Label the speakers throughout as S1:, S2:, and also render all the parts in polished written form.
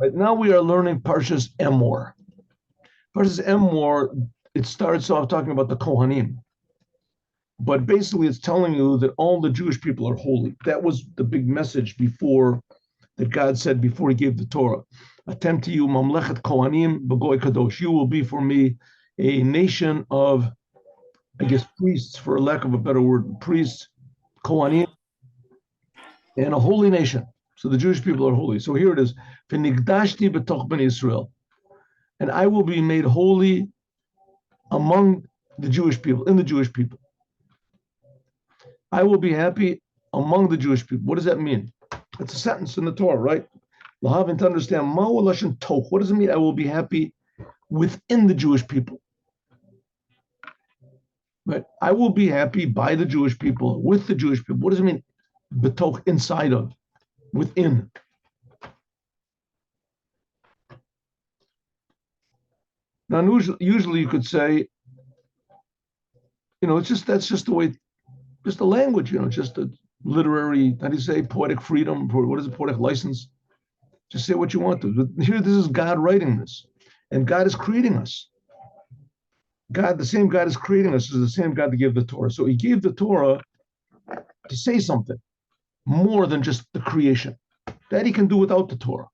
S1: Right now we are learning Parshas Emor. Parshas Emor, it starts off talking about the Kohanim, but basically it's telling you that all the Jewish people are holy. That was the big message before that God said before He gave the Torah. Attempt to you, Mamlechet Kohanim B'goy Kadosh. You will be for me a nation of, I guess, priests, for lack of a better word, priests, Kohanim, and a holy nation. So the Jewish people are holy. So here it is. V'nigdashti b'toch b'nei Yisrael. And I will be made holy among the Jewish people, in the Jewish people. I will be happy among the Jewish people. What does that mean? It's a sentence in the Torah, right? Lahavin, to understand, ma'u lashon toch. What does it mean? I will be happy within the Jewish people. But I will be happy by the Jewish people, with the Jewish people. What does it mean? Betoch, inside of, within. Now, usually you could say, it's just, that's just the way, just the language, just a literary, how do you say, poetic freedom, what is it, poetic license? Just say what you want to. But here, this is God writing this, and God is creating us. God, the same God is creating us, is the same God that gave the Torah. So He gave the Torah to say something more than just the creation. That He can do without the Torah,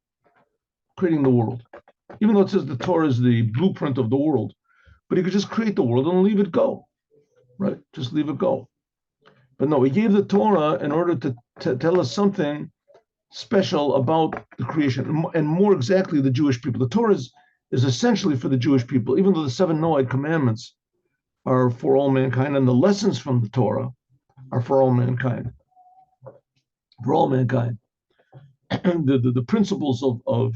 S1: creating the world. Even though it says the Torah is the blueprint of the world, but He could just create the world and leave it go, right? Just leave it go. But no, He gave the Torah in order to tell us something special about the creation, and more exactly the Jewish people. The Torah is essentially for the Jewish people, even though the 7 Noahide commandments are for all mankind, and the lessons from the Torah are for all mankind. For all mankind. The principles of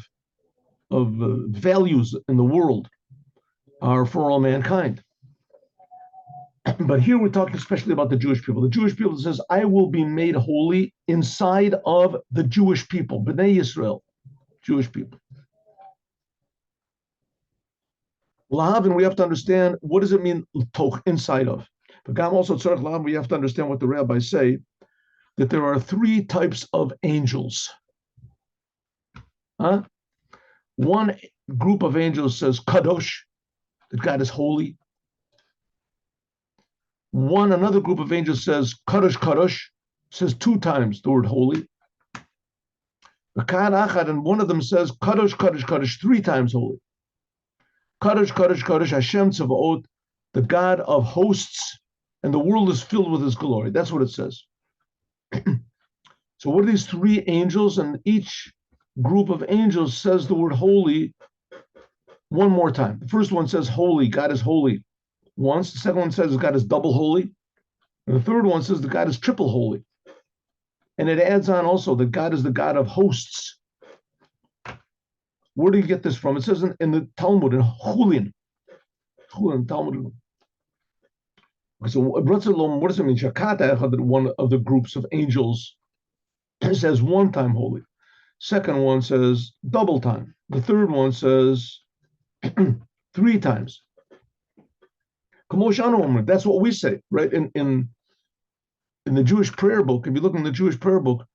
S1: values in the world are for all mankind. But here we're talking especially about the Jewish people. The Jewish people says, I will be made holy inside of the Jewish people, B'nai Yisrael, Jewish people. Lahavin, we have to understand, what does it mean, toch, inside of? But Gam also tzarech lahavin, we have to understand what the rabbis say, that there are 3 types of angels. One group of angels says kadosh, that God is holy. Another group of angels says kadosh kadosh, says 2 times the word holy. And one of them says kadosh kadosh kadosh 3 times holy. Kadosh kadosh kadosh Hashem Tzavaot, the God of hosts, and the world is filled with His glory. That's what it says. So what are these 3 angels? And each group of angels says the word holy one more time. The first one says holy, God is holy once. The second one says God is double holy. And the third one says that God is triple holy. And it adds on also that God is the God of hosts. Where do you get this from? It says in the Talmud, in Chulin Talmud. So what does it mean? Shakata, one of the groups of angels, says 1 time holy. Second one says double time. The third one says 3 times. That's what we say, right? In the Jewish prayer book, if you look in the Jewish prayer book,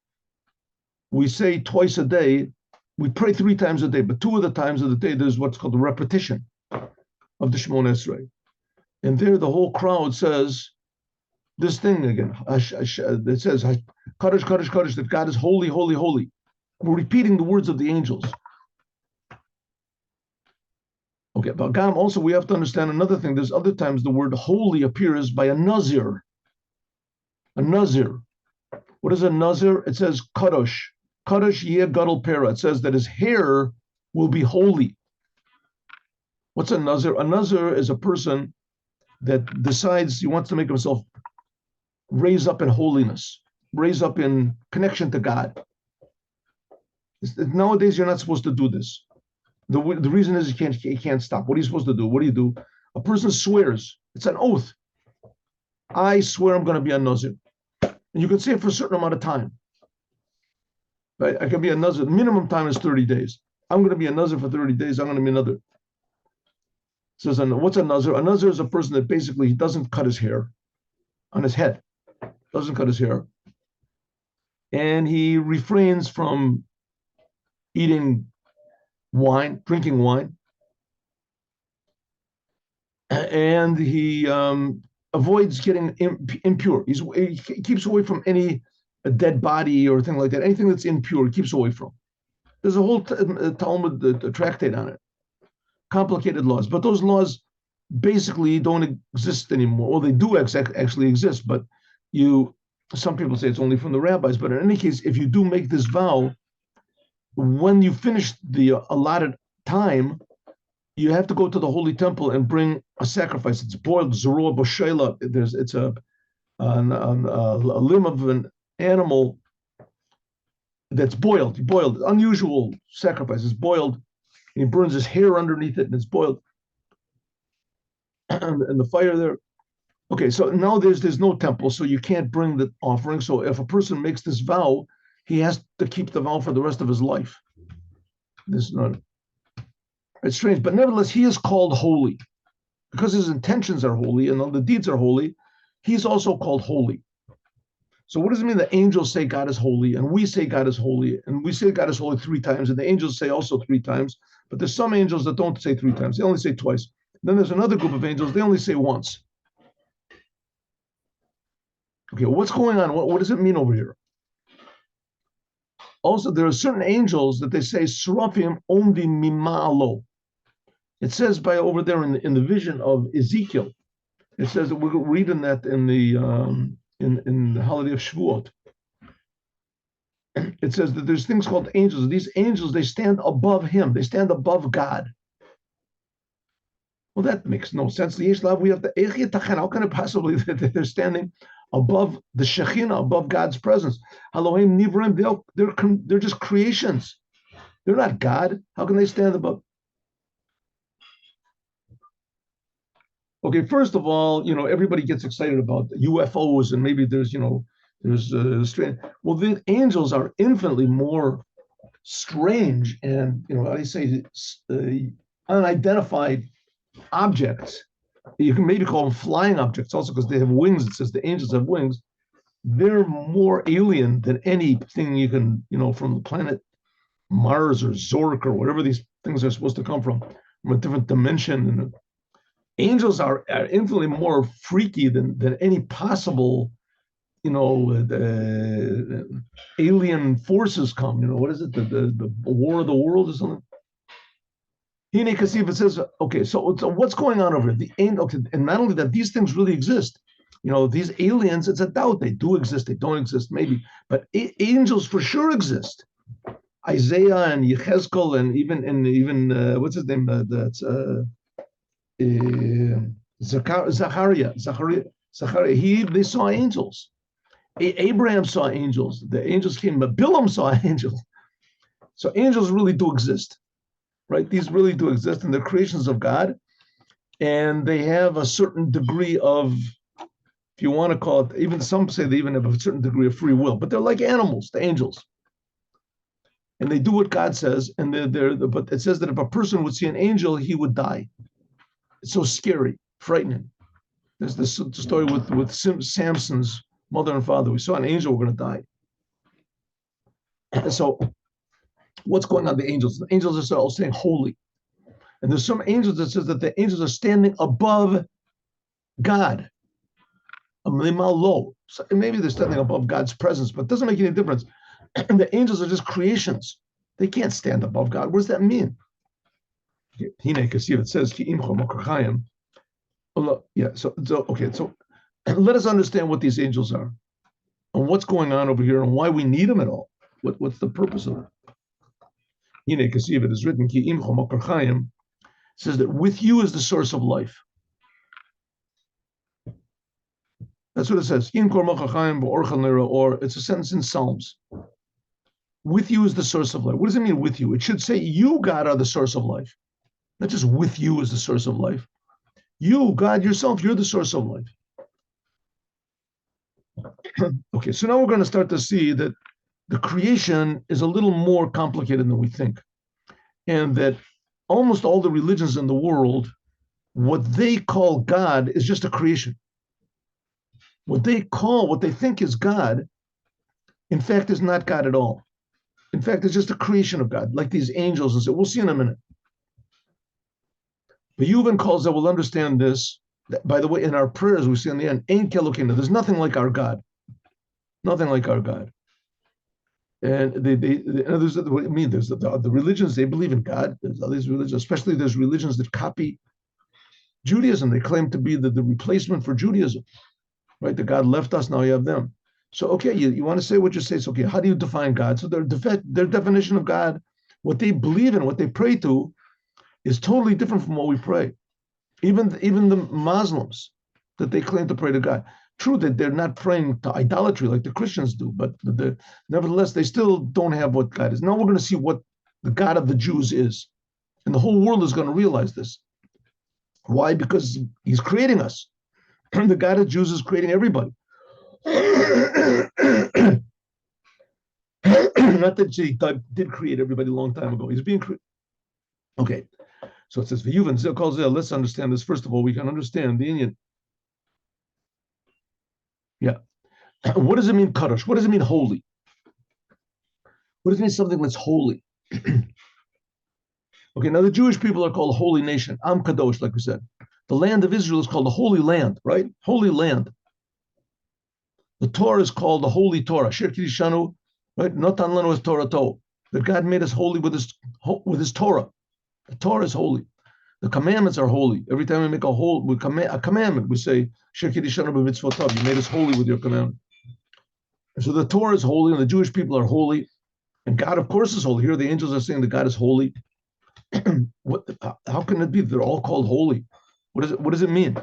S1: we say twice a day, we pray 3 times a day, but 2 of the times of the day, there's what's called the repetition of the Shemona Esrei. And there the whole crowd says this thing again. It says, Kadosh, Kadosh, Kadosh, that God is holy, holy, holy. We're repeating the words of the angels. Okay, but Gam, also we have to understand another thing. There's other times the word holy appears by a nazir. A nazir. What is a nazir? It says kadosh. Kadosh yeh gadol pera. It says that his hair will be holy. What's a nazir? A nazir is a person that decides he wants to make himself raise up in holiness, raise up in connection to God. Nowadays, you're not supposed to do this. The reason is he can't stop. What are you supposed to do? What do you do? A person swears. It's an oath. I swear I'm going to be a nazir. And you can say it for a certain amount of time. Right? I can be a nazir. The minimum time is 30 days. I'm going to be a nazir for 30 days. I'm going to be another. It says, what's a nazir? A nazir is a person that basically he doesn't cut his hair on his head. Doesn't cut his hair. And he refrains from eating wine, drinking wine, and he avoids getting impure. He keeps away from any dead body or thing like that. Anything that's impure, he keeps away from. There's a whole Talmud tractate on it. Complicated laws, but those laws basically don't exist anymore. Well, they do actually exist, but some people say it's only from the rabbis. But in any case, if you do make this vow, when you finish the allotted time, you have to go to the holy temple and bring a sacrifice. It's boiled zerua b'sheila. It's a limb of an animal that's boiled. Boiled, unusual sacrifice. It's boiled. And he burns his hair underneath it, and it's boiled. And the fire there. Okay, so now there's no temple, so you can't bring the offering. So if a person makes this vow, he has to keep the vow for the rest of his life. This is not. It's strange, but nevertheless, he is called holy because his intentions are holy and all the deeds are holy. He's also called holy. So what does it mean that angels say God is holy and we say God is holy and we say God is holy 3 times and the angels say also 3 times, but there's some angels that don't say 3 times. They only say twice. Then there's another group of angels, they only say once. Okay, what's going on? What does it mean over here? Also, there are certain angels that they say Seraphim omdi mima'alo. It says by over there in the vision of Ezekiel, it says that we're reading that in the holiday of Shavuot. It says that there's things called angels. These angels, they stand above him. They stand above God. Well, that makes no sense. We have the how can it possibly that they're standing above the Shekhinah, above God's presence? Elohim Nivrim, they're just creations. They're not God. How can they stand above? Okay, first of all, everybody gets excited about UFOs and maybe there's strange. Well, the angels are infinitely more strange and I say unidentified objects. You can maybe call them flying objects also because they have wings. It says the angels have wings. They're more alien than anything you can, from the planet Mars or Zork or whatever these things are supposed to come from a different dimension. And angels are infinitely more freaky than any possible, alien forces come. What is it? The War of the World or something? It says, okay, so what's going on over here? Okay, and not only that, these things really exist. These aliens, it's a doubt. They do exist, they don't exist, maybe. But angels for sure exist. Isaiah and Yechezkel and even what's his name? That's Zachariah. They saw angels. Abraham saw angels. The angels came, but Bilam saw angels. So angels really do exist. Right? These really do exist and they're creations of God. And they have a certain degree of, if you want to call it, even some say they even have a certain degree of free will, but they're like animals, the angels. And they do what God says. And but it says that if a person would see an angel, he would die. It's so scary, frightening. There's this story with Samson's mother and father. We saw an angel, we're going to die. And so what's going on? The angels are all saying holy. And there's some angels that says that the angels are standing above God. So maybe they're standing above God's presence, but it doesn't make any difference. And the angels are just creations. They can't stand above God. What does that mean? It says, yeah, so okay, so let us understand what these angels are and what's going on over here and why we need them at all. What's the purpose of it? It is written, says that with you is the source of life. That's what it says. Or it's a sentence in Psalms. With you is the source of life. What does it mean with you? It should say you, God, are the source of life. Not just with you is the source of life. You, God, yourself, you're the source of life. Okay, so now we're going to start to see that the creation is a little more complicated than we think. And that almost all the religions in the world, what they call God is just a creation. What they think is God, in fact, is not God at all. In fact, it's just a creation of God, like these angels. And so we'll see in a minute. But Yuvan calls that we'll understand this. By the way, in our prayers, we see in the end, Ein Kelokinu. There's nothing like our God. Nothing like our God. And there's what I mean. There's the religions, they believe in God. There's all these religions, especially there's religions that copy Judaism. They claim to be the replacement for Judaism, right? The God left us, now you have them. So, okay, you want to say what you say. So, okay, how do you define God? So their definition of God, what they believe in, what they pray to, is totally different from what we pray. Even the Muslims that they claim to pray to God. True that they're not praying to idolatry like the Christians do, but nevertheless, they still don't have what God is. Now we're going to see what the God of the Jews is. And the whole world is going to realize this. Why? Because he's creating us. The God of the Jews is creating everybody. Not that he did create everybody a long time ago. He's being created. Okay. So it says, let's understand this. First of all, we can understand the Indian. Yeah. What does it mean, Kaddish? What does it mean, holy? What does it mean, something that's holy? Okay, now the Jewish people are called holy nation, Am Kadosh, like we said. The land of Israel is called the Holy Land, right? Holy Land. The Torah is called the Holy Torah, Shir Kirishanu, right? Natan lanu es Torah to. That God made us holy with his Torah. The Torah is holy. The commandments are holy. Every time we make a commandment, we say, Shir Kirishanu b'mitzvotav. You made us holy with your commandment. And so the Torah is holy, and the Jewish people are holy, and God, of course, is holy. Here, the angels are saying that God is holy. How can it be? They're all called holy. What does it mean?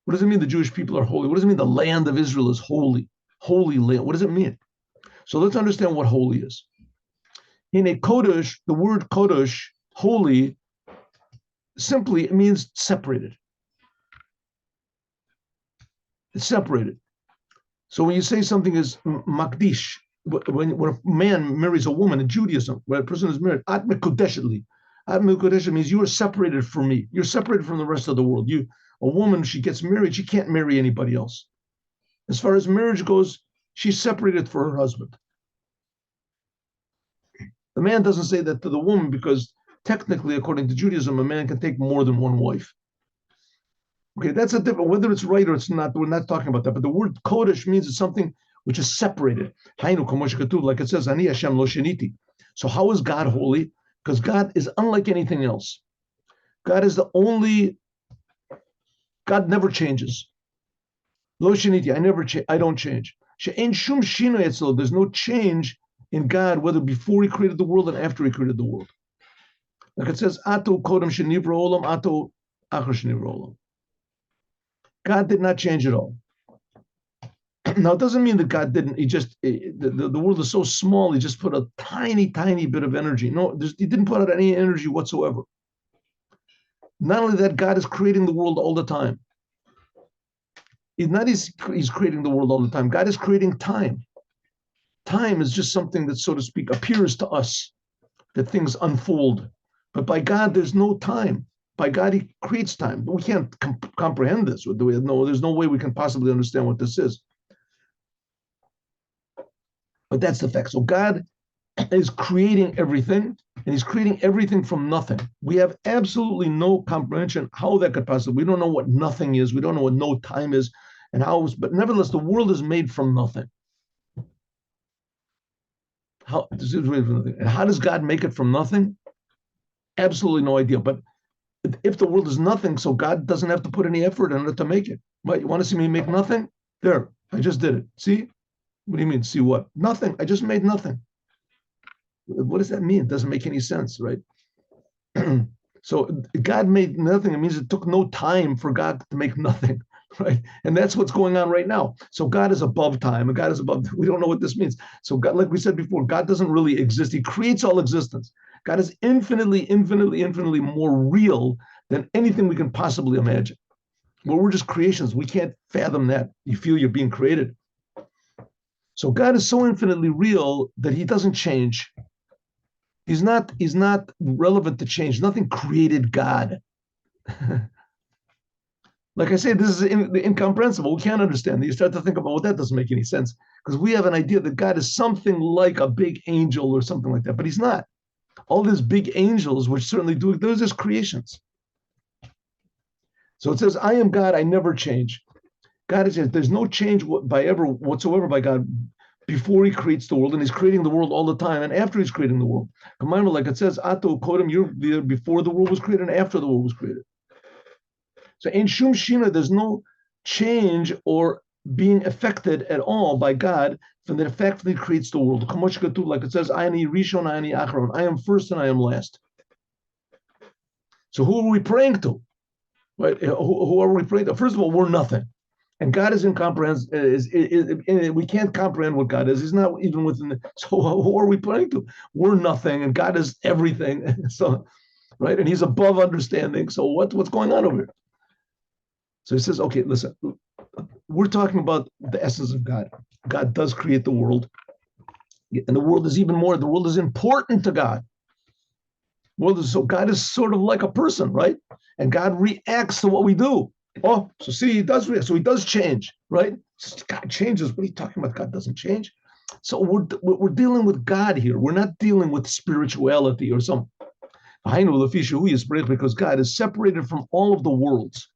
S1: What does it mean the Jewish people are holy? What does it mean the land of Israel is holy? Holy land. What does it mean? So let's understand what holy is. In a Kodesh, the word Kodesh, holy, simply it means separated. It's separated. So when you say something is makdish, when a man marries a woman in Judaism, when a person is married, at mekudeshetli. At mekudeshet means you are separated from me. You're separated from the rest of the world. A woman, she gets married, she can't marry anybody else. As far as marriage goes, she's separated from her husband. The man doesn't say that to the woman because technically, according to Judaism, a man can take more than one wife. Okay, that's a different, whether it's right or it's not, we're not talking about that. But the word Kodesh means it's something which is separated. Like it says, Ani Hashem lo shiniti. So how is God holy? Because God is unlike anything else. God is the only, God never changes. Lo shiniti, I don't change. She'en shum shino etzlo, there's no change in God, whether before he created the world and after he created the world. Like it says, Ato kodem shenivra olam, ato achar shenivra olam. God did not change at all. Now, it doesn't mean that God didn't, the world is so small, he just put a tiny, tiny bit of energy. No, he didn't put out any energy whatsoever. Not only that, God is creating the world all the time. He's creating the world all the time. God is creating time. Time is just something that, so to speak, appears to us, that things unfold. But by God, there's no time. By God, he creates time. But we can't comprehend this. There's no way we can possibly understand what this is. But that's the fact. So God is creating everything, and he's creating everything from nothing. We have absolutely no comprehension how that could possibly. We don't know what nothing is. We don't know what no time is, and how. But nevertheless, the world is made from nothing. And how does God make it from nothing? Absolutely no idea. But if the world is nothing, so God doesn't have to put any effort in it to make it. Right? You want to see me make nothing? There, I just did it. See? What do you mean? See what? Nothing. I just made nothing. What does that mean? It doesn't make any sense, right? So God made nothing. It means it took no time for God to make nothing, right? And that's what's going on right now. So God is above time, and God is above. We don't know what this means. So God, like we said before, God doesn't really exist. He creates all existence. God is infinitely, infinitely, infinitely more real than anything we can possibly imagine. Well, we're just creations. We can't fathom that. You feel you're being created. So God is so infinitely real that he doesn't change. He's not relevant to change. Nothing created God. Like I say, this is incomprehensible. We can't understand. You start to think about, well, that doesn't make any sense because we have an idea that God is something like a big angel or something like that, but he's not. All these big angels, which certainly do, those are just creations. So it says, I am God, I never change. God is, there's no change whatsoever by God before he creates the world, and he's creating the world all the time, and after he's creating the world. Like it says, Ato Kodem, you're there before the world was created and after the world was created. So in Shum Shina, there's no change or being affected at all by God from the fact that he creates the world. Like it says, I am Rishon, I am Acharon. I am first and I am last. So who are we praying to? Right? Who are we praying to? First of all, we're nothing. And God is incomprehensible. We can't comprehend what God is. He's not even within the. So who are we praying to? We're nothing, and God is everything. So, right? And he's above understanding. So what's going on over here? So he says, okay, listen, we're talking about the essence of God. God does create the world. And the world is even more, the world is important to God. So God is sort of like a person, right? And God reacts to what we do. Oh, so see, he does react. So he does change, right? God changes. What are you talking about? God doesn't change. So we're dealing with God here. We're not dealing with spirituality or something. Because God is separated from all of the worlds.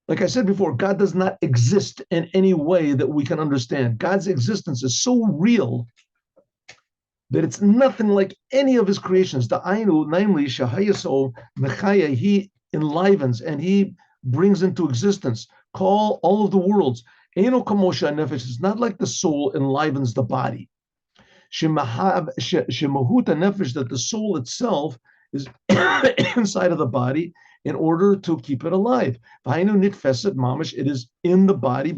S1: Like I said before, God does not exist in any way that we can understand. God's existence is so real that it's nothing like any of his creations. The Ainu, namely Shahayaso Mechaya, he enlivens and he brings into existence, call all of the worlds. Eino Kamosha Nefesh, it's not like the soul enlivens the body. Shemahuta Nefesh, that the soul itself is inside of the body in order to keep it alive. It is in the body,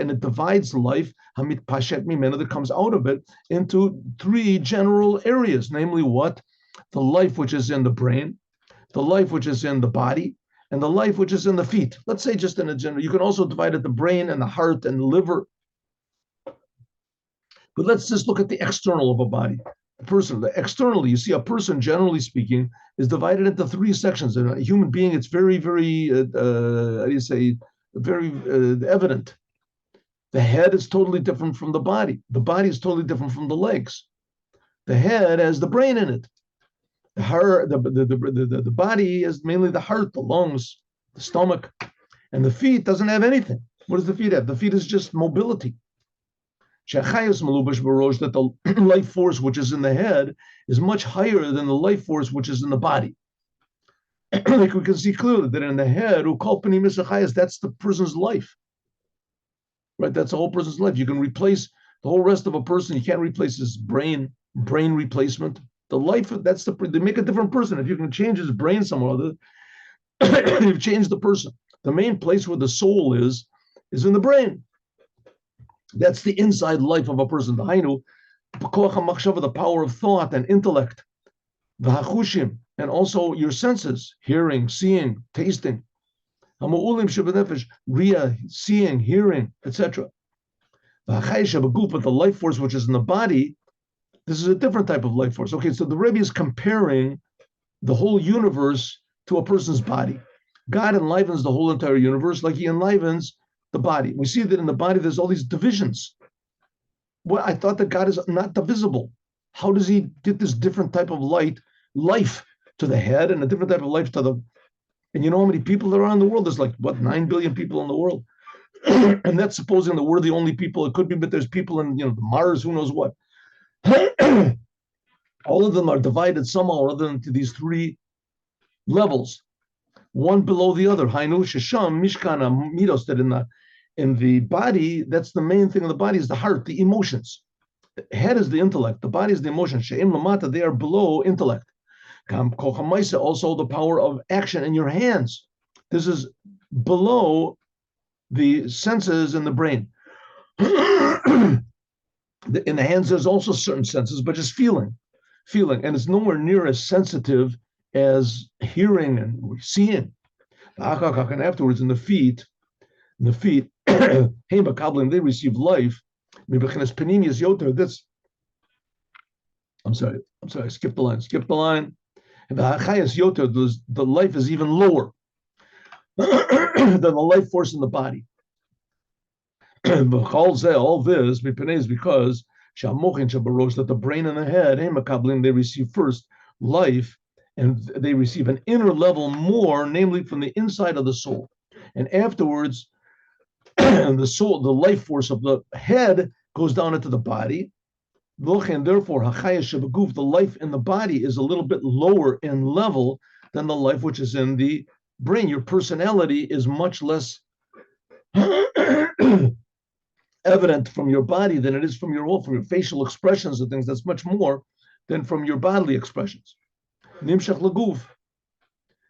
S1: and it divides life that comes out of it into three general areas, namely what? The life which is in the brain, the life which is in the body, and the life which is in the feet. Let's say just in a general, you can also divide it the brain and the heart and the liver. But let's just look at the external of a body. Externally, you see a person, generally speaking, is divided into three sections. And a human being, it's very, very, how do you say, very evident. The head is totally different from the body. The body is totally different from the legs. The head has the brain in it. The heart, the body is mainly the heart, the lungs, the stomach, and the feet doesn't have anything. What does the feet have? The feet is just mobility. That the life force which is in the head is much higher than the life force which is in the body. Like we can see clearly that in the head, that's the person's life. Right? That's the whole person's life. You can replace the whole rest of a person. You can't replace his brain replacement. The life, they make a different person. If you can change his brain somewhere, you've changed the person. The main place where the soul is in the brain. That's the inside life of a person. The Hainu, the power of thought and intellect, the hachushim, and also your senses, hearing, seeing, tasting. Ria, seeing, hearing, etc. But the life force which is in the body, this is a different type of life force. Okay, so the Rebbe is comparing the whole universe to a person's body. God enlivens the whole entire universe like he enlivens the body. We see that in the body there's all these divisions. Well, I thought that God is not divisible. How does he get this different type of life to the head and a different type of life to the... And you know how many people there are in the world? There's like, 9 billion people in the world. And that's supposing that we're the only people. It could be, but there's people in, Mars, who knows what. All of them are divided somehow or other into these three levels, one below the other. Hainu shesham mishkana midos, that in the body, that's the main thing in the body is the heart, the emotions. The head is the intellect, the body is the emotion. She'im lamata, they are below intellect. Also the power of action in your hands. This is below the senses in the brain. In the hands, there's also certain senses, but just feeling. And it's nowhere near as sensitive as hearing and seeing. And afterwards, in the feet, they receive life. This, I'm sorry, skip the line. The life is even lower than the life force in the body. All this is because that the brain and the head, they receive first life, and they receive an inner level more, namely from the inside of the soul. And afterwards, the soul, the life force of the head goes down into the body. And therefore, the life in the body is a little bit lower in level than the life which is in the brain. Your personality is much less evident from your body than it is from your facial expressions and things. That's much more than from your bodily expressions. Nimshach laguf.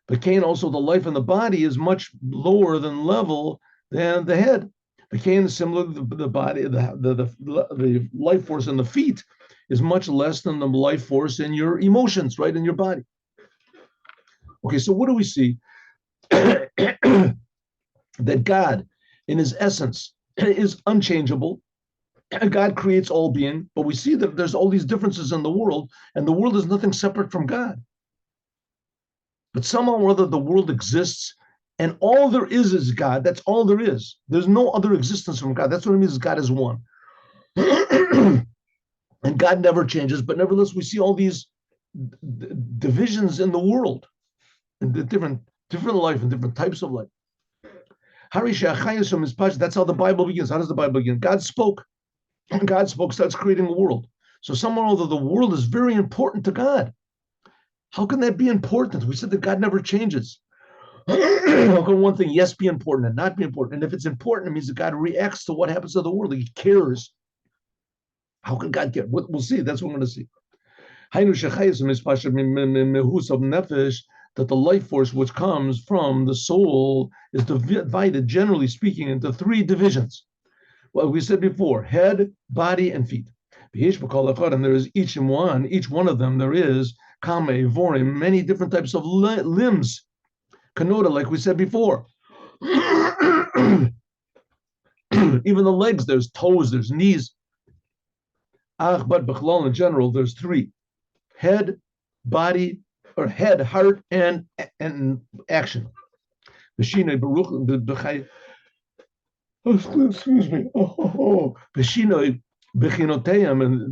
S1: But Cain, also the life in the body is much lower than level than the head. The Cain is similar to the body, the life force in the feet is much less than the life force in your emotions, right, in your body. Okay, so what do we see? That God, in his essence, is unchangeable. God creates all being, but we see that there's all these differences in the world, and the world is nothing separate from God. But somehow or other, the world exists, and all there is God. That's all there is. There's no other existence from God. That's what it means. God is one. And God never changes, but nevertheless, we see all these divisions in the world, and the different life and different types of life. That's how the Bible begins. How does the Bible begin? God spoke. God spoke, starts creating the world. So somehow or other, the world is very important to God. How can that be important? We said that God never changes. How can one thing, yes, be important and not be important? And if it's important, it means that God reacts to what happens to the world. He cares. How can God care? We'll see. That's what we're going to see. That the life force which comes from the soul is divided, generally speaking, into three divisions. Well, we said before, head, body, and feet. And there is each one of them, there is kame, vorim, many different types of limbs. Kanota, like we said before. Even the legs, there's toes, there's knees. But Bechlal in general, there's three: head, body, or head, heart, and action. Excuse me. And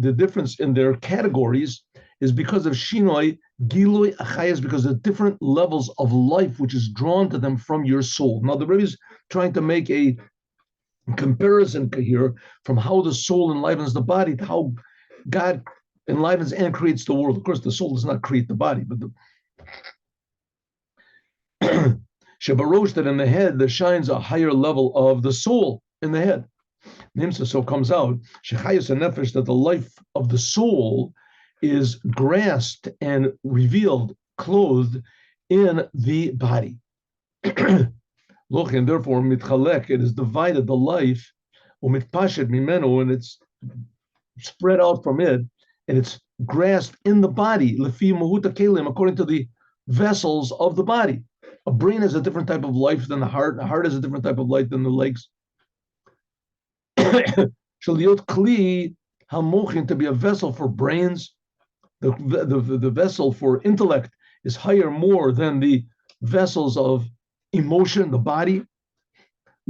S1: the difference in their categories is because of shinoi, giloi, achayas, because of different levels of life which is drawn to them from your soul. Now, the Rebbe is trying to make a comparison here from how the soul enlivens the body to how God enlivens and creates the world. Of course, the soul does not create the body, but Shabarosh, that in the head there shines a higher level of the soul in the head. Nimsa, so comes out Shechayas and Nefesh, that the life of the soul is grasped and revealed, clothed in the body. And therefore, mitchalek, it is divided, the life, umitpashet mimenu, and it's spread out from it, and it's grasped in the body, lefi mahuta kelim, according to the vessels of the body. A brain has a different type of life than the heart. A heart has a different type of life than the legs. Shaliot kli hamochin, to be a vessel for brains. The vessel for intellect is higher more than the vessels of emotion, the body.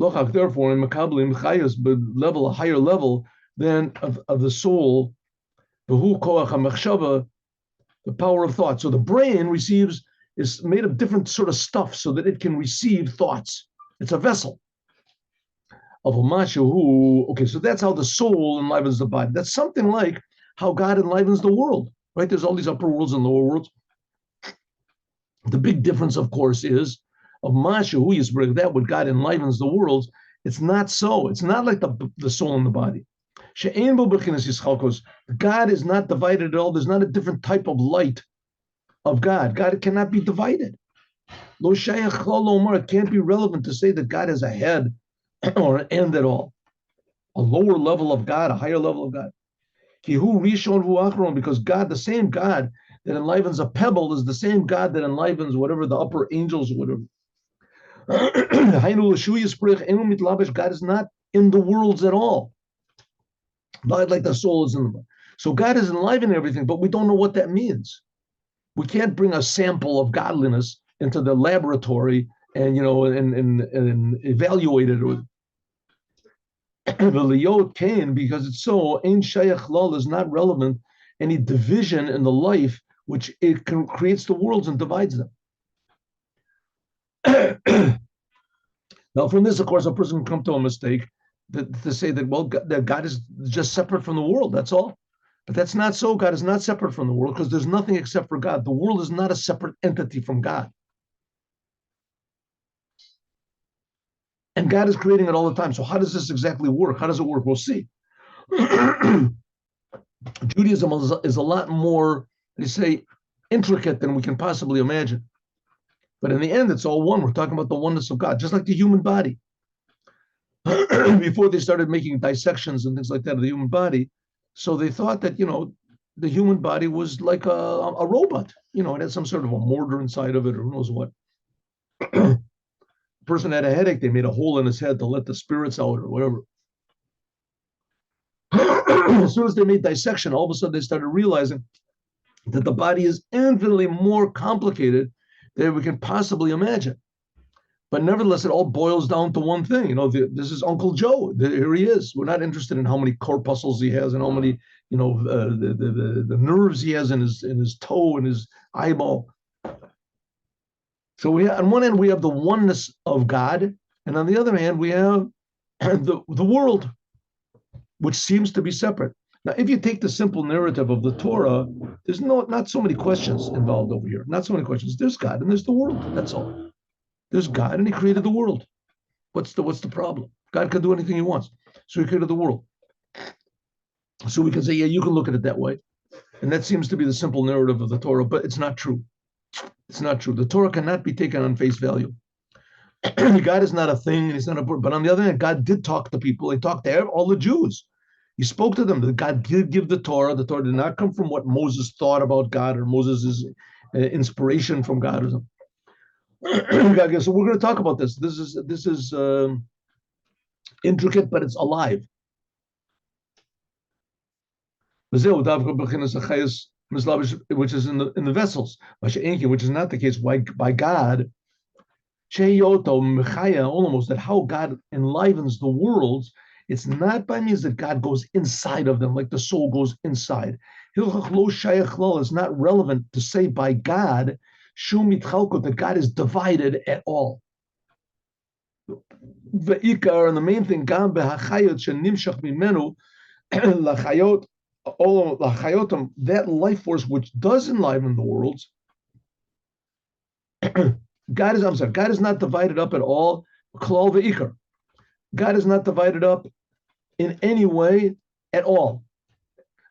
S1: Lochak, therefore, in makablim chayos, but level, a higher level than of the soul, the koach hamachshava, the power of thought. So the brain is made of different sort of stuff so that it can receive thoughts. It's a vessel of a mashu. Okay, so that's how the soul enlivens the body. That's something like how God enlivens the world, right? There's all these upper worlds and lower worlds. The big difference, of course, is of mashu yisbrich, that what God enlivens the world. It's not so. It's not like the soul and the body. God is not divided at all. There's not a different type of light of God. God cannot be divided. It can't be relevant to say that God has a head or an end at all. A lower level of God, a higher level of God. Because God, the same God that enlivens a pebble, is the same God that enlivens whatever the upper angels or whatever. God is not in the worlds at all. Not like the soul is in the body. So God is enlivening everything, but we don't know what that means. We can't bring a sample of godliness into the laboratory and and evaluate it. The liyot came because it's so. Ein shayach lol is not relevant. Any division in the life which it creates the worlds and divides them. Now, from this, of course, a person can come to a mistake to say that, well, that God is just separate from the world. That's all. But that's not so. God is not separate from the world because there's nothing except for God. The world is not a separate entity from God. And God is creating it all the time. So how does this exactly work? How does it work? We'll see. Judaism is a lot more, they say, intricate than we can possibly imagine. But in the end, it's all one. We're talking about the oneness of God, just like the human body. Before they started making dissections and things like that of the human body, so they thought that, the human body was like a robot. It had some sort of a motor inside of it, or who knows what. The person had a headache, they made a hole in his head to let the spirits out or whatever. As soon as they made dissection, all of a sudden they started realizing that the body is infinitely more complicated than we can possibly imagine. But nevertheless, it all boils down to one thing. This is Uncle Joe. Here he is. We're not interested in how many corpuscles he has and how many, the nerves he has in his toe and his eyeball. So on one hand, we have the oneness of God, and on the other hand, we have the world, which seems to be separate. Now, if you take the simple narrative of the Torah, there's not so many questions involved over here. Not so many questions. There's God and there's the world. That's all. There's God and he created the world. What's the problem? God can do anything he wants. So he created the world. So we can say, yeah, you can look at it that way. And that seems to be the simple narrative of the Torah, but it's not true. It's not true. The Torah cannot be taken on face value. God is not a thing, and he's not a bird. But on the other hand, God did talk to people. He talked to all the Jews. He spoke to them. God did give the Torah. The Torah did not come from what Moses thought about God or Moses' inspiration from God or something. So we're going to talk about this. This is intricate, but it's alive. Which is in the vessels, which is not the case. Why by God, almost that how God enlivens the worlds. It's not by means that God goes inside of them, like the soul goes inside. It's not relevant to say by God that God is divided at all. And the main thing, that life force which does enliven the worlds, God is not divided up at all. God is not divided up in any way at all.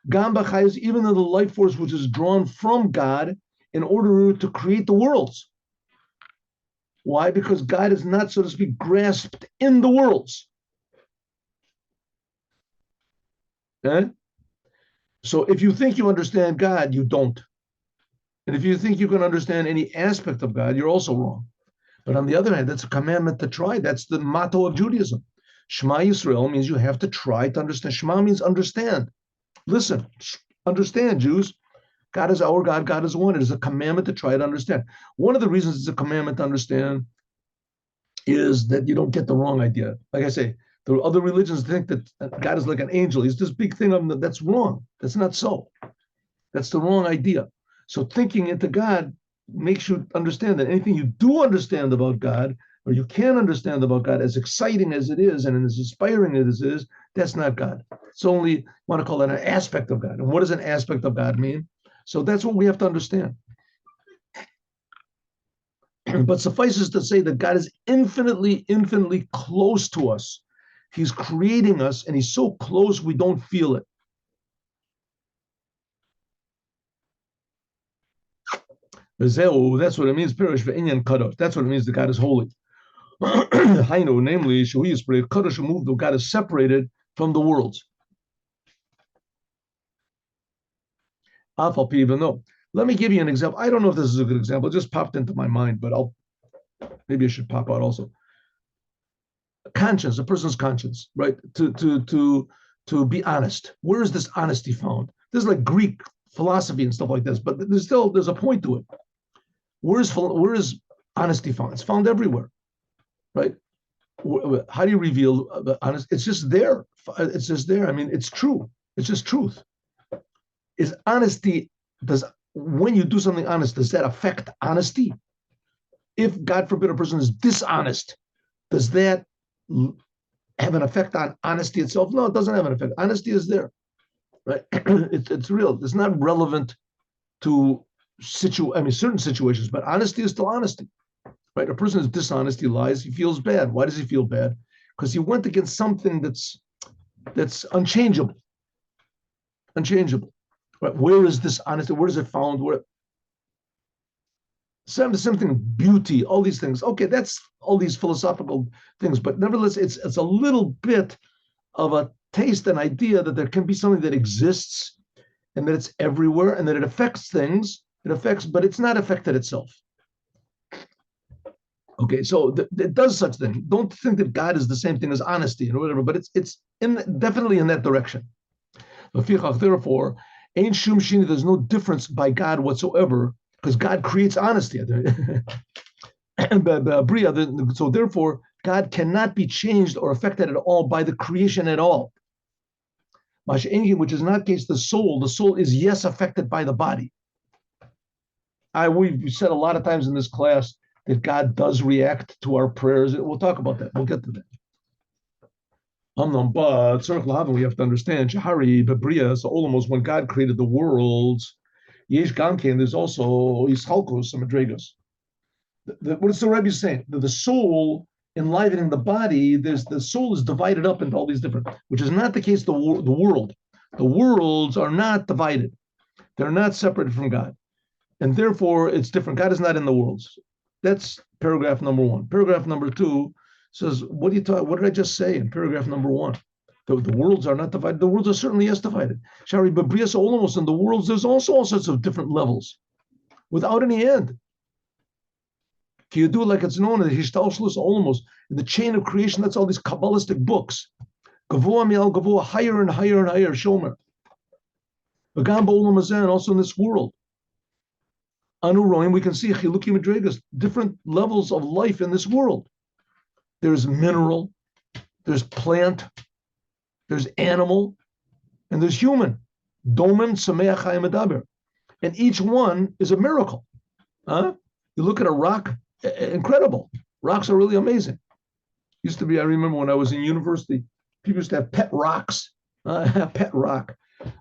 S1: Gamba is even though the life force which is drawn from God in order to create the worlds. Why? Because God is not, so to speak, grasped in the worlds. Okay? So if you think you understand God, you don't. And if you think you can understand any aspect of God, you're also wrong. But on the other hand, that's a commandment to try. That's the motto of Judaism. Shema Yisrael means you have to try to understand. Shema means understand. Listen, understand, Jews. God is our God. God is one. It is a commandment to try to understand. One of the reasons it's a commandment to understand is that you don't get the wrong idea. Like I say, the other religions think that God is like an angel. He's this big thing. That's wrong. That's not so. That's the wrong idea. So thinking into God makes you understand that anything you do understand about God, or you can understand about God, as exciting as it is and as inspiring as it is, that's not God. It's only, want to call it an aspect of God. And what does an aspect of God mean? So that's what we have to understand. But suffices to say that God is infinitely, infinitely close to us. He's creating us, and he's so close we don't feel it. That's what it means. That's what it means that God is holy. Namely, God is separated from the worlds. Even though, let me give you an example. I don't know if this is a good example. It just popped into my mind, but maybe it should pop out also. Conscience, a person's conscience, right? To be honest. Where is this honesty found? This is like Greek philosophy and stuff like this, but there's a point to it. Where is honesty found? It's found everywhere, right? How do you reveal honesty? It's just there. It's just there. I mean, it's true. It's just truth. Is honesty, when you do something honest, does that affect honesty? If, God forbid, a person is dishonest, does that have an effect on honesty itself? No, it doesn't have an effect. Honesty is there, right? It's real. It's not relevant to certain situations, but honesty is still honesty, right? A person is dishonest, he lies, he feels bad. Why does he feel bad? Because he went against something that's unchangeable. Right? Where is this honesty? Where is it found? Something beauty, all these things. Okay, that's all these philosophical things, but nevertheless, it's a little bit of a taste, an idea that there can be something that exists and that it's everywhere and that it affects things. But it's not affected itself. Okay, so it does such thing. Don't think that God is the same thing as honesty or whatever, but it's definitely in that direction. Therefore, ain't shum shini, there's no difference by God whatsoever, because God creates honesty. So therefore, God cannot be changed or affected at all by the creation at all. Which is not the case the soul. The soul is, yes, affected by the body. We've said a lot of times in this class that God does react to our prayers. We'll talk about that. We'll get to that. But we have to understand, Shahari, Bebriya, so Olamos, when God created the worlds, Yesh Gamken, there's also Yishalkos and Madregos. What is the Rebbe saying? The soul enlivening the body, the soul is divided up into all these different, which is not the case the world. The worlds are not divided. They're not separated from God. And therefore, it's different. God is not in the worlds. That's paragraph number 1. Paragraph number 2 says, what did I just say in paragraph number 1? The worlds are not divided. The worlds are certainly, yes, divided. Shari Babrias Olamos, in the worlds, there's also all sorts of different levels without any end. Can you do like it's known in the Hishtalshlus Olamos, in the chain of creation? That's all these Kabbalistic books. Gavua mial Gavua, higher and higher and higher, Shomer. Bagamba Olamazan, also in this world. Anuroim, we can see Chiluki Madregas, different levels of life in this world. There's mineral, there's plant, there's animal, and there's human. Domim Sameach Chayim Medaber. And each one is a miracle. You look at a rock, incredible. Rocks are really amazing. Used to be, I remember when I was in university, people used to have pet rocks. Pet rock.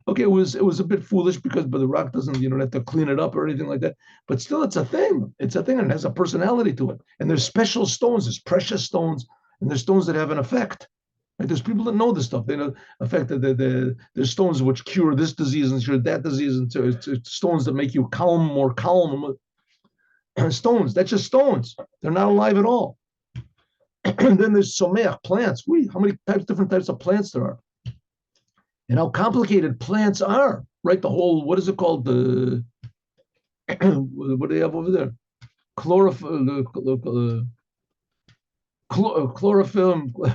S1: Okay, it was a bit foolish but the rock doesn't, you don't have to clean it up or anything like that. But still, it's a thing. It's a thing, and it has a personality to it. And there's special stones, there's precious stones, and there's stones that have an effect. Right? There's people that know this stuff. They know effect that there's stones which cure this disease and cure that disease, and it's stones that make you more calm. Stones, that's just stones. They're not alive at all. And then there's someach, plants. How many different types of plants there are? And how complicated plants are, right? The whole, what is it called? What do they have over there? Chlorophyll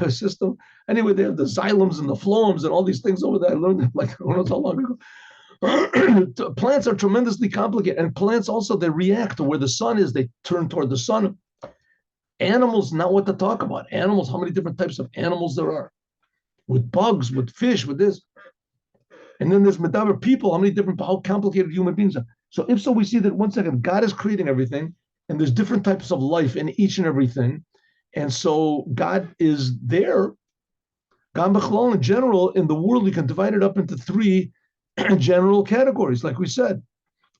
S1: system. Anyway, they have the xylems and the phloems and all these things over there. I learned them like who knows how long ago. Plants are tremendously complicated, and plants also, they react to where the sun is. They turn toward the sun. Animals, not what to talk about. Animals, how many different types of animals there are? With bugs, with fish, with this. And then there's Medaber people, how complicated human beings are. So if so, we see that, once again, God is creating everything, and there's different types of life in each and everything. And so God is there. Gam B'chalal, in general, in the world, we can divide it up into 3 general categories, like we said.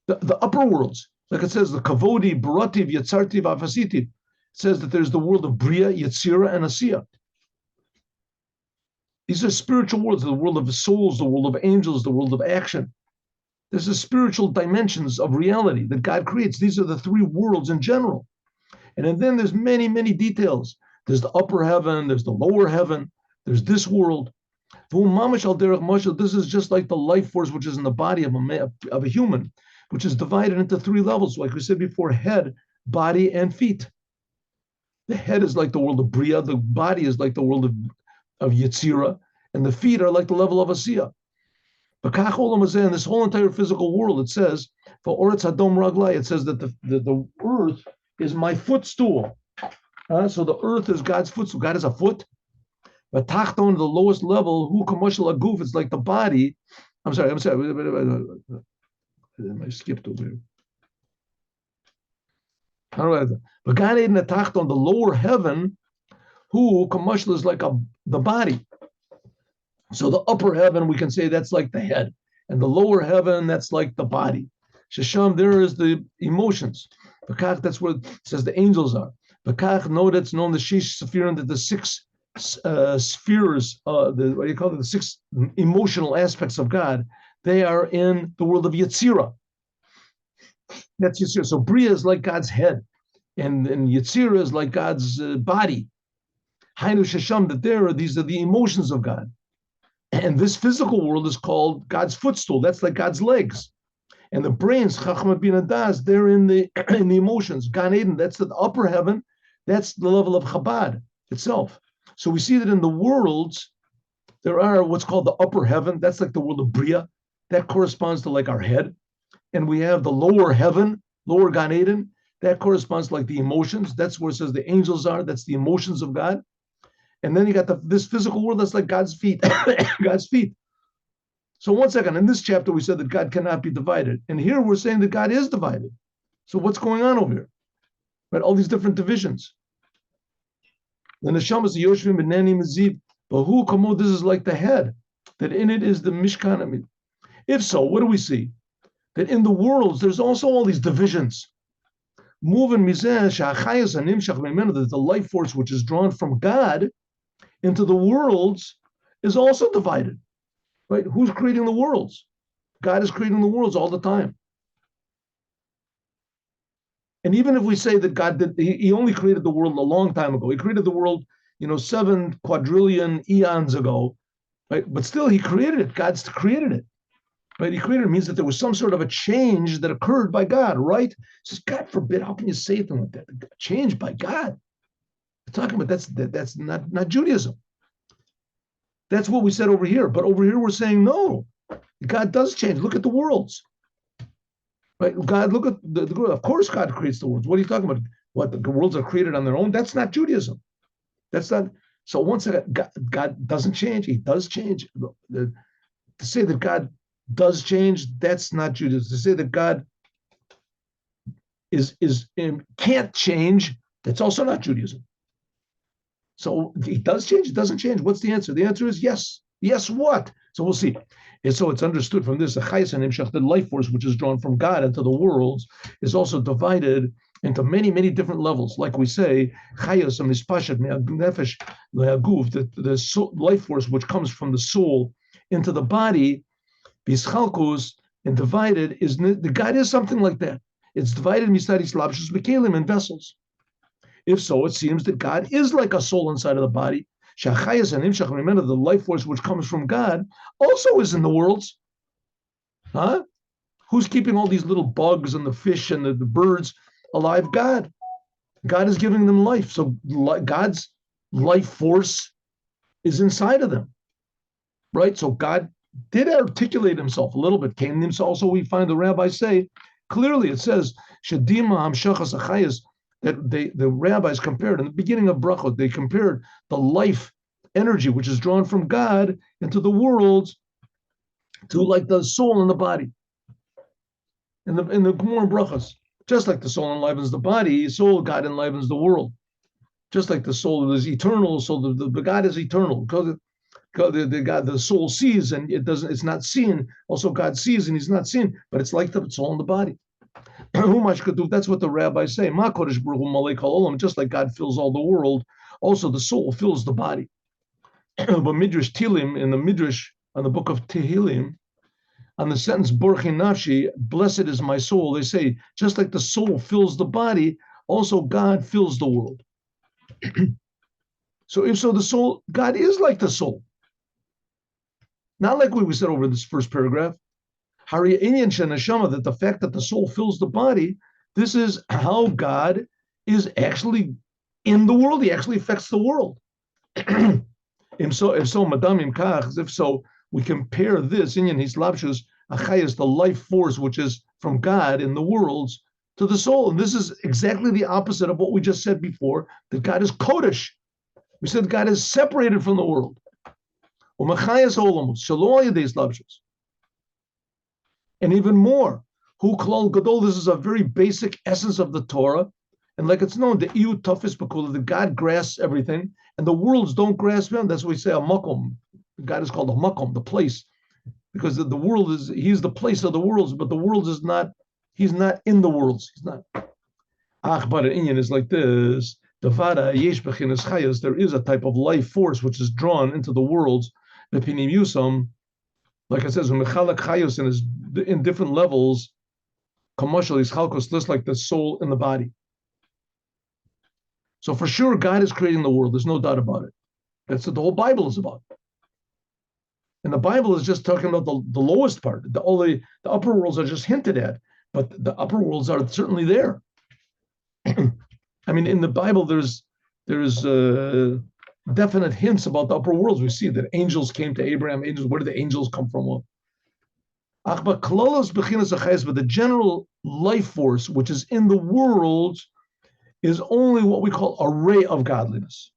S1: The upper worlds, like it says, the Kavodi, Barativ, Yetzartiv, Afasitiv. It says that there's the world of Bria, Yetzira, and Asiya. These are spiritual worlds, the world of souls, the world of angels, the world of action. There's the spiritual dimensions of reality that God creates. These are the 3 worlds in general. And then there's many, many details. There's the upper heaven, there's the lower heaven, there's this world. This is just like the life force which is in the body of a human, which is divided into 3 levels, like we said before: head, body, and feet. The head is like the world of Bria, the body is like the world of Yetzira, and the feet are like the level of Asiya. In this whole entire physical world, it says, for Oretz Hadom Raglai, it says that the earth is my footstool. So the earth is God's footstool. God is a foot. But Tachton, the lowest level, who commercial aguf, it's like the body. I'm sorry. I skipped over here. But God in the Tachton, the lower heaven, who commercial is like the body. So the upper heaven, we can say that's like the head. And the lower heaven, that's like the body. Shesham, there is the emotions. Bakach, that's where it says the angels are. Bakach, no, that's known the Shish Sephirim, that the six spheres, what do you call it? The six emotional aspects of God, they are in the world of Yetzirah. That's Yetzirah. So Bria is like God's head, and Yetzirah is like God's body. Hainu Shesham, that these are the emotions of God. And this physical world is called God's footstool. That's like God's legs. And the brains, Chachma Bina Das, they're in the emotions. Gan Eden, that's the upper heaven. That's the level of Chabad itself. So we see that in the worlds, there are what's called the upper heaven. That's like the world of Bria. That corresponds to like our head. And we have the lower heaven, lower Gan Eden. That corresponds to like the emotions. That's where it says the angels are. That's the emotions of God. And then you got this physical world that's like God's feet. God's feet. So 1 second, in this chapter, we said that God cannot be divided. And here we're saying that God is divided. So what's going on over here? Right? All these different divisions. The neshamas yoshvim benani maziv, but who kamo, this is like the head, that in it is the mishkan. If so, what do we see? That in the worlds, there's also all these divisions. Moving mizeh shachayas animshach memenu, that the life force which is drawn from God into the worlds is also divided. Right? Who's creating the worlds? God is creating the worlds all the time. And even if we say that God did, he only created the world a long time ago. He created the world, 7 quadrillion eons ago, right? But still, he created it. God's created it, right? He created it means that there was some sort of a change that occurred by God, right? Says, God forbid, how can you say something like that? Change by God. We're talking about that's not Judaism. That's what we said over here. But over here, we're saying, no, God does change. Look at the worlds. Right? God, look at the of course, God creates the worlds. What are you talking about? What, the worlds are created on their own? That's not Judaism. That's not. So once again, God doesn't change. He does change. To say that God does change, that's not Judaism. To say that God can't change, that's also not Judaism. So he does change, it doesn't change. What's the answer? The answer is yes. Yes, what? So we'll see. And so it's understood from this, the life force which is drawn from God into the worlds is also divided into many, many different levels. Like we say, the life force which comes from the soul into the body, and divided, the God is something like that. It's divided in vessels. If so, it seems that God is like a soul inside of the body. Remember, the life force which comes from God also is in the worlds. Huh? Who's keeping all these little bugs and the fish and the birds alive? God. God is giving them life. So God's life force is inside of them. Right? So God did articulate himself a little bit. Came himself. Also, we find the rabbis say, clearly it says, Shadima Hamshachas Achayas, that the rabbis compared in the beginning of Brachot, they compared the life energy which is drawn from God into the worlds to like the soul in the body. In the Gemara Brachos, just like the soul enlivens the body, soul God enlivens the world. Just like the soul is eternal, so the God is eternal. Because the soul sees and it's not seen. Also, God sees and he's not seen, but it's like the soul in the body. That's what the rabbis say. Just like God fills all the world, also the soul fills the body. But Midrash Tilim, in the Midrash on the book of Tehillim, on the sentence Borchi Nafshi, blessed is my soul, they say, just like the soul fills the body, also God fills the world. So if so, the soul, God is like the soul. Not like what we said over this first paragraph. That the fact that the soul fills the body, this is how God is actually in the world. He actually affects the world. If so, we compare this inyan hislapshus achayas, the life force which is from God in the worlds, to the soul. And this is exactly the opposite of what we just said before, that God is kodesh. We said God is separated from the world. And even more, Hu Klal Gadol, this is a very basic essence of the Torah. And like it's known, the Iu Tafis Bakula, that God grasps everything, and the worlds don't grasp him. That's why we say a makom. God is called a makom, the place, because the world is, he's the place of the worlds, but the world is not, he's not in the worlds. He's not. But an Inyan is like this. There is a type of life force which is drawn into the worlds. Like it says, in different levels, commercial is chalkos, just like the soul in the body. So for sure, God is creating the world. There's no doubt about it. That's what the whole Bible is about. And the Bible is just talking about the lowest part. The upper worlds are just hinted at, but the upper worlds are certainly there. I mean, in the Bible, there's definite hints about the upper worlds. We see that angels came to Abraham. Angels, where did the angels come from? But the general life force, which is in the world, is only what we call a ray of godliness.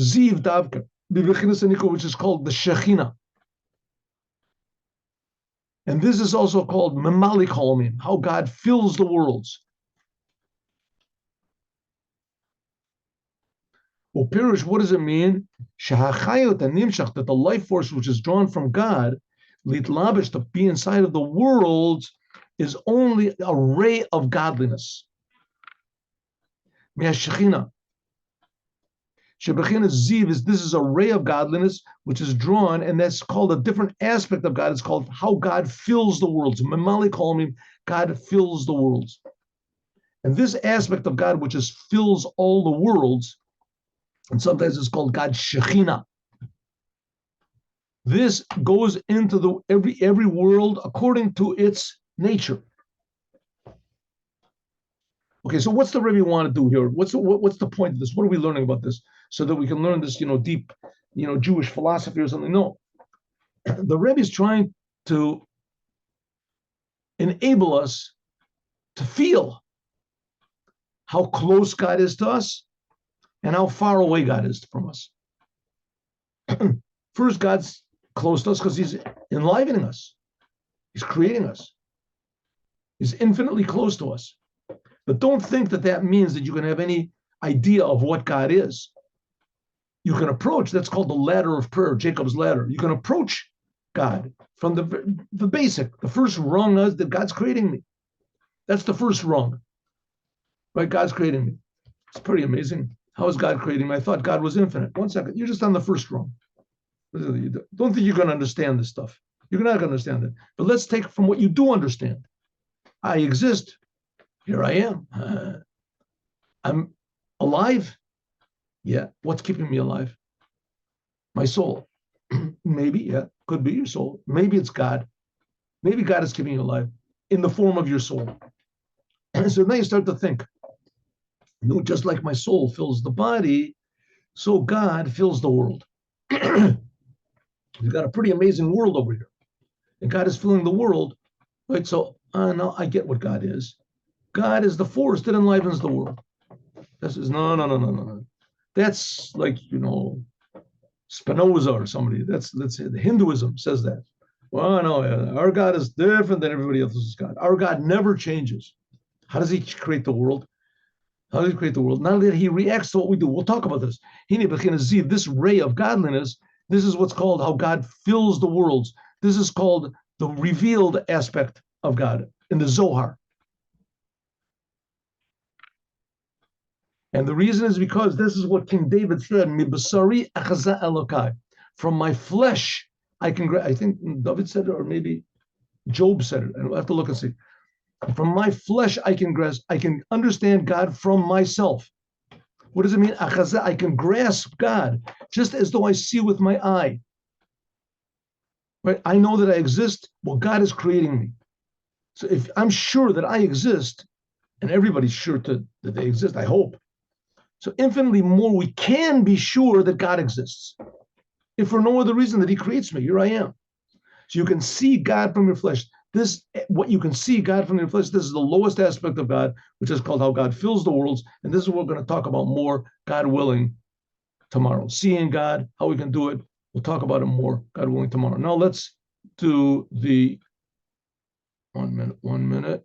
S1: Ziv Davka, which is called the Shekhinah. And this is also called Memali Kolmim, how God fills the worlds. Well, Pirush, what does it mean? That the life force which is drawn from God, litlabish, to be inside of the world, is only a ray of godliness. Shebechina Ziv is, this is a ray of godliness which is drawn, and that's called a different aspect of God. It's called how God fills the worlds. Memali Kolmim, God fills the worlds. And this aspect of God, which is fills all the worlds, and sometimes it's called God's Shekhinah. This goes into every world according to its nature. Okay, so what's the Rebbe want to do here? What's the point of this? What are we learning about this? So that we can learn this, deep, Jewish philosophy or something? No, the Rebbe is trying to enable us to feel how close God is to us and how far away God is from us. First, God's close to us because he's enlivening us. He's creating us. He's infinitely close to us. But don't think that means that you can have any idea of what God is. You can approach, that's called the ladder of prayer, Jacob's ladder. You can approach God from the basic. The first rung is that God's creating me. That's the first rung. Right? God's creating me. It's pretty amazing. How is God creating me? I thought God was infinite. 1 second. You're just on the first rung. Don't think you're going to understand this stuff. You're not going to understand it. But let's take from what you do understand. I exist. Here I am. I'm alive. Yeah. What's keeping me alive? My soul. Maybe, yeah. Could be your soul. Maybe it's God. Maybe God is keeping you alive in the form of your soul. So now you start to think, just like my soul fills the body, so God fills the world. We've got a pretty amazing world over here. And God is filling the world, right? So now I get what God is. God is the force that enlivens the world. This is no. That's like, Spinoza or somebody. Let's say the Hinduism says that. Well, no, our God is different than everybody else's God. Our God never changes. How does he create the world? How does he create the world? Not that he reacts to what we do. We'll talk about this. This ray of godliness, this is what's called how God fills the worlds. This is called the revealed aspect of God in the Zohar. And the reason is because this is what King David said, "Mibasari achaza Elokai." From my flesh, I can. I think David said it, or maybe Job said it. And we'll have to look and see. From my flesh, I can grasp. I can understand God from myself. What does it mean? Achaza, I can grasp God just as though I see with my eye. Right? I know that I exist. Well, God is creating me. So if I'm sure that I exist, and everybody's sure that they exist, I hope. So infinitely more, we can be sure that God exists. if for no other reason that he creates me. Here I am. So you can see God from your flesh. This, what you can see God from your flesh, this is the lowest aspect of God, which is called how God fills the worlds. And this is what we're going to talk about more, God willing, tomorrow. Seeing God, how we can do it. We'll talk about it more, God willing, tomorrow. Now let's do the 1 minute.